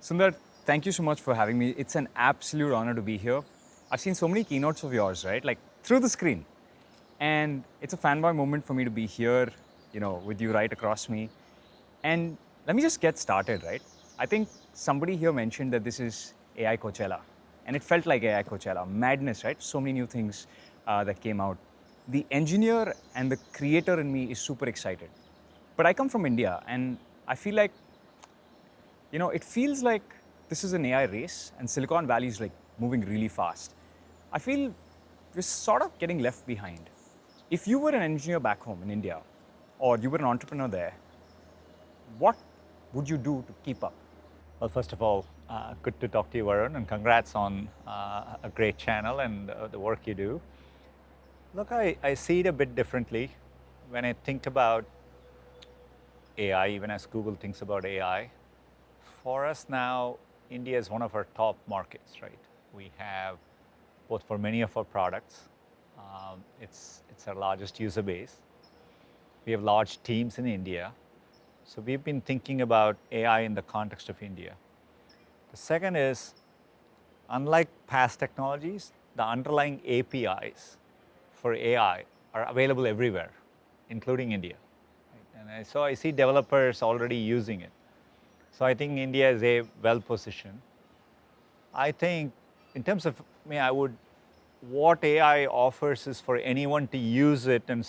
Sundar, thank you so much for having me. It's an absolute honor to be here. I've seen so many keynotes of yours, right? Like through the screen. And it's a fanboy moment for me to be here, with you right across me. And let me just get started, right? I think somebody here mentioned that this is AI Coachella. And it felt like AI Coachella. Madness, right? So many new things that came out. The engineer and the creator in me is super excited. But I come from India, and I feel like it feels like this is an AI race and Silicon Valley is like moving really fast. I feel we're sort of getting left behind. If you were an engineer back home in India or you were an entrepreneur there, what would you do to keep up? Well, first of all, good to talk to you, Varun, and congrats on a great channel and the work you do. Look, I see it a bit differently when I think about AI, even as Google thinks about AI. For us now, India is one of our top markets, right? We have, both for many of our products, it's our largest user base. We have large teams in India. So we've been thinking about AI in the context of India. The second is, unlike past technologies, the underlying APIs for AI are available everywhere, including India. Right? And so I see developers already using it. So I think India is well positioned. I think in terms of what AI offers is for anyone to use it and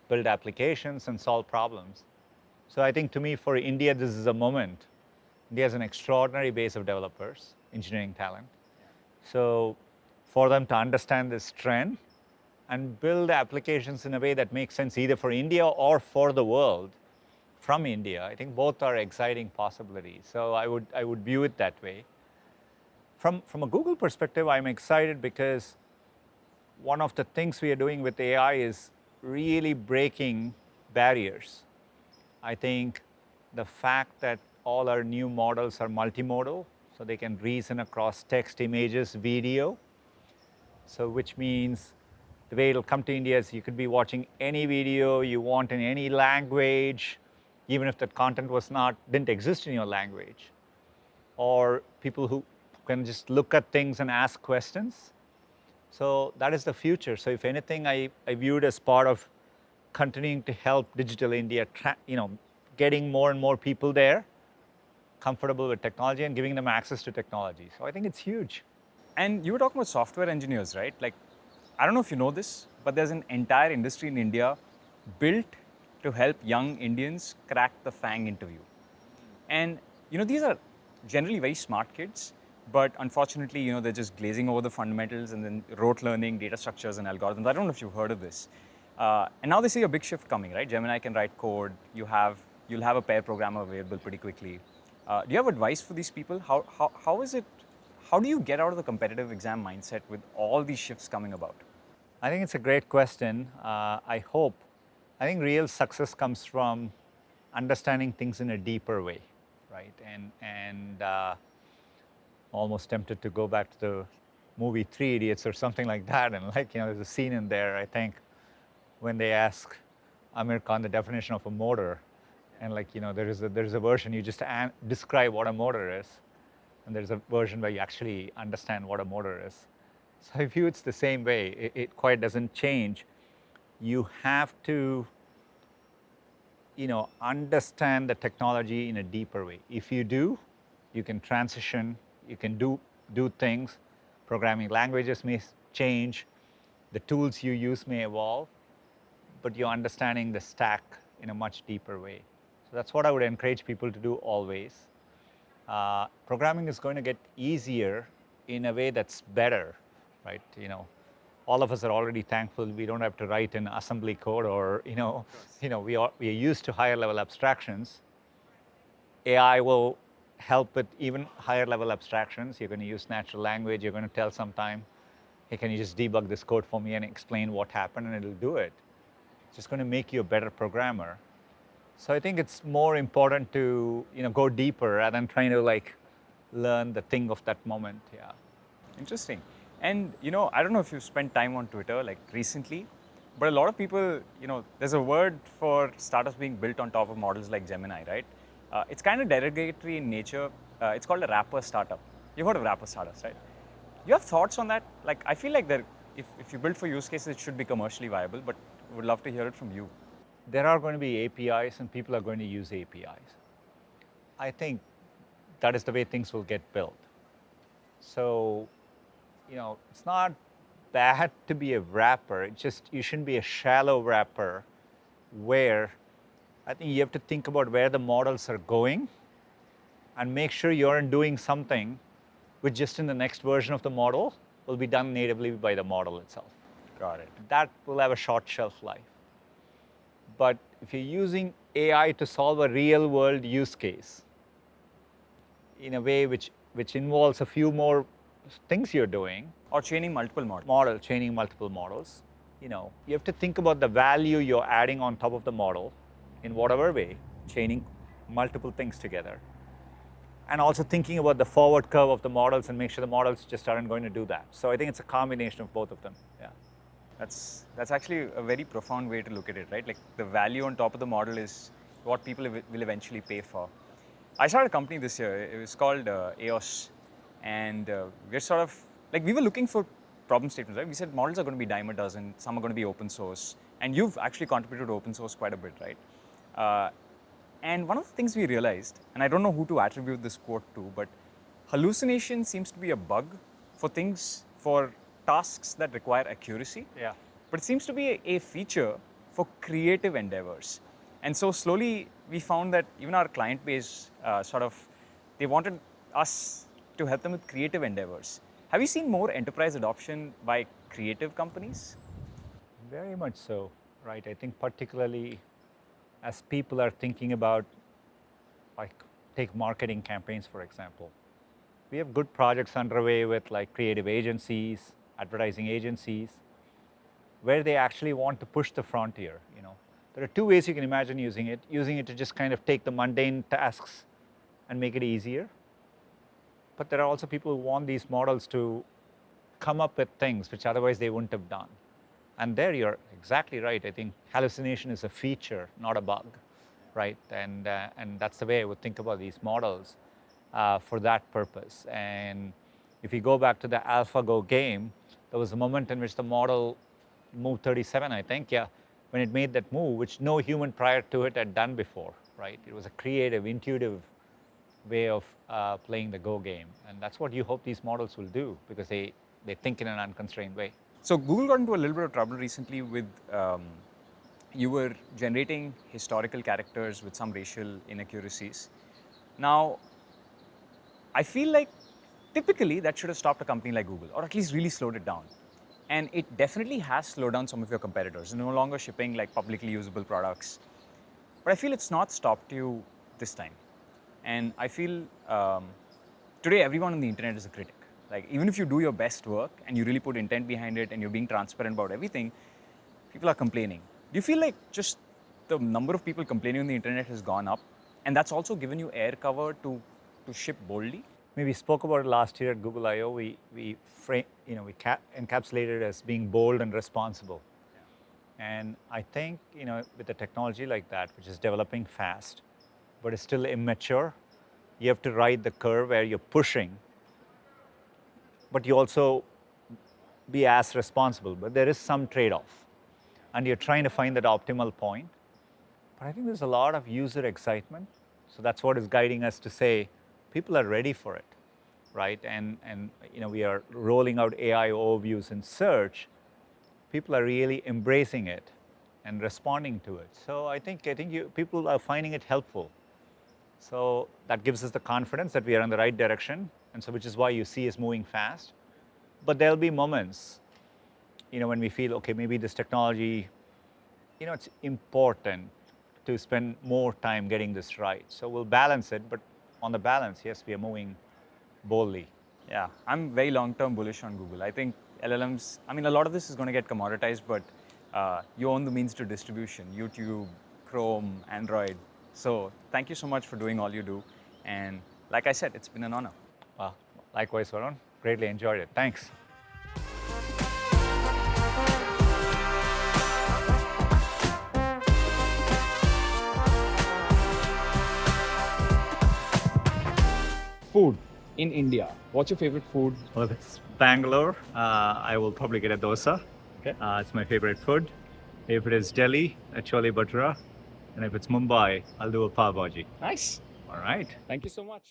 build applications and solve problems. So I think to me, for India, this is a moment. India has an extraordinary base of developers, engineering talent. So for them to understand this trend and build applications in a way that makes sense either for India or for the world from India, I think both are exciting possibilities. So I would view it that way. From a Google perspective, I'm excited because one of the things we are doing with AI is really breaking barriers. I think the fact that all our new models are multimodal, so they can reason across text, images, video. So which means the way it'll come to India is you could be watching any video you want in any language, even if that content didn't exist in your language. Or people who can just look at things and ask questions. So that is the future. So if anything, I view it as part of continuing to help Digital India, getting more and more people there, comfortable with technology and giving them access to technology. So I think it's huge. And you were talking about software engineers, right? Like, I don't know if you know this, but there's an entire industry in India built to help young Indians crack the FANG interview. And these are generally very smart kids, but unfortunately, they're just glazing over the fundamentals and then rote learning data structures and algorithms. I don't know if you've heard of this. And now they see a big shift coming, right? Gemini can write code. You'll have a pair programmer available pretty quickly. Do you have advice for these people? How is it? How do you get out of the competitive exam mindset with all these shifts coming about? I think it's a great question. I think real success comes from understanding things in a deeper way, right? And almost tempted to go back to the movie Three Idiots or something like that. And there's a scene in there, I think, when they ask Amir Khan the definition of a motor, and there's a version you just describe what a motor is, and there's a version where you actually understand what a motor is. So I view it's the same way. It quite doesn't change. You have to, understand the technology in a deeper way. If you do, you can transition. You can do things. Programming languages may change. The tools you use may evolve, but you're understanding the stack in a much deeper way. So that's what I would encourage people to do always. Programming is going to get easier in a way that's better, right? All of us are already thankful we don't have to write in assembly code, or we are used to higher level abstractions. AI will help with even higher level abstractions. You're going to use natural language. You're going to tell sometime, hey, can you just debug this code for me and explain what happened, and it'll do it. It's just going to make you a better programmer. So I think it's more important to go deeper rather than trying to learn the thing of that moment. Yeah. Interesting. And I don't know if you've spent time on Twitter like recently, but a lot of people, there's a word for startups being built on top of models like Gemini, right? It's kind of derogatory in nature. it's called a wrapper startup. You've heard of wrapper startups, right? You have thoughts on that? Like, I feel like if you build for use cases, it should be commercially viable, but would love to hear it from you. There are going to be APIs and people are going to use APIs. I think that is the way things will get built. So, it's not bad to be a wrapper. It's just you shouldn't be a shallow wrapper where I think you have to think about where the models are going and make sure you aren't doing something which just in the next version of the model will be done natively by the model itself. Got it. That will have a short shelf life. But if you're using AI to solve a real world use case in a way which involves a few more things you're doing, Or training multiple models. training multiple models, you have to think about the value you're adding on top of the model in whatever way, training multiple things together. And also thinking about the forward curve of the models and make sure the models just aren't going to do that. So I think it's a combination of both of them. Yeah. That's actually a very profound way to look at it, right? Like the value on top of the model is what people will eventually pay for. I started a company this year. It was called EOS, and we're sort of like we were looking for problem statements, right? We said models are going to be dime a dozen. Some are going to be open source, and you've actually contributed to open source quite a bit, right? And one of the things we realized, and I don't know who to attribute this quote to, but hallucination seems to be a bug for tasks that require accuracy. Yeah. But it seems to be a feature for creative endeavors. And so slowly we found that even our client base they wanted us to help them with creative endeavors. Have you seen more enterprise adoption by creative companies? Very much so, right? I think particularly as people are thinking about, like, take marketing campaigns, for example. We have good projects underway with like creative agencies, advertising agencies, where they actually want to push the frontier. There are two ways you can imagine using it to just kind of take the mundane tasks and make it easier. But there are also people who want these models to come up with things which otherwise they wouldn't have done. And there you're exactly right. I think hallucination is a feature, not a bug, right? And that's the way I would think about these models for that purpose. And if you go back to the AlphaGo game, there was a moment in which the model moved 37, I think, yeah, when it made that move, which no human prior to it had done before, right? It was a creative, intuitive way of playing the Go game. And that's what you hope these models will do, because they think in an unconstrained way. So Google got into a little bit of trouble recently with you were generating historical characters with some racial inaccuracies. Now, I feel like typically that should have stopped a company like Google, or at least really slowed it down. And it definitely has slowed down some of your competitors. You're no longer shipping like publicly usable products. But I feel it's not stopped you this time. And I feel today everyone on the internet is a critic. Like, even if you do your best work and you really put intent behind it and you're being transparent about everything, people are complaining. Do you feel like just the number of people complaining on the internet has gone up, and that's also given you air cover to ship boldly? We spoke about it last year at Google I/O. We encapsulated it as being bold and responsible. And I think, with a technology like that, which is developing fast, but is still immature, you have to ride the curve where you're pushing, but you also be as responsible. But there is some trade-off, and you're trying to find that optimal point. But I think there's a lot of user excitement. So that's what is guiding us to say, people are ready for it, right? And we are rolling out AI overviews in search. People are really embracing it and responding to it. So I think people are finding it helpful. So that gives us the confidence that we are in the right direction, and so which is why you see us moving fast. But there'll be moments, when we feel, okay, maybe this technology, it's important to spend more time getting this right. So we'll balance it, but on the balance, yes, we are moving boldly. Yeah, I'm very long-term bullish on Google. I think LLMs, a lot of this is going to get commoditized, but you own the means to distribution, YouTube, Chrome, Android. So thank you so much for doing all you do. And like I said, it's been an honor. Well, likewise, Varun. Greatly enjoyed it. Thanks. food in India, what's your favorite food? Well, if it's Bangalore, I will probably get a dosa. Okay. It's my favorite food. If it is Delhi, a chole bhatura. And if it's Mumbai, I'll do a pav bhaji. Nice. All right. Thank you so much.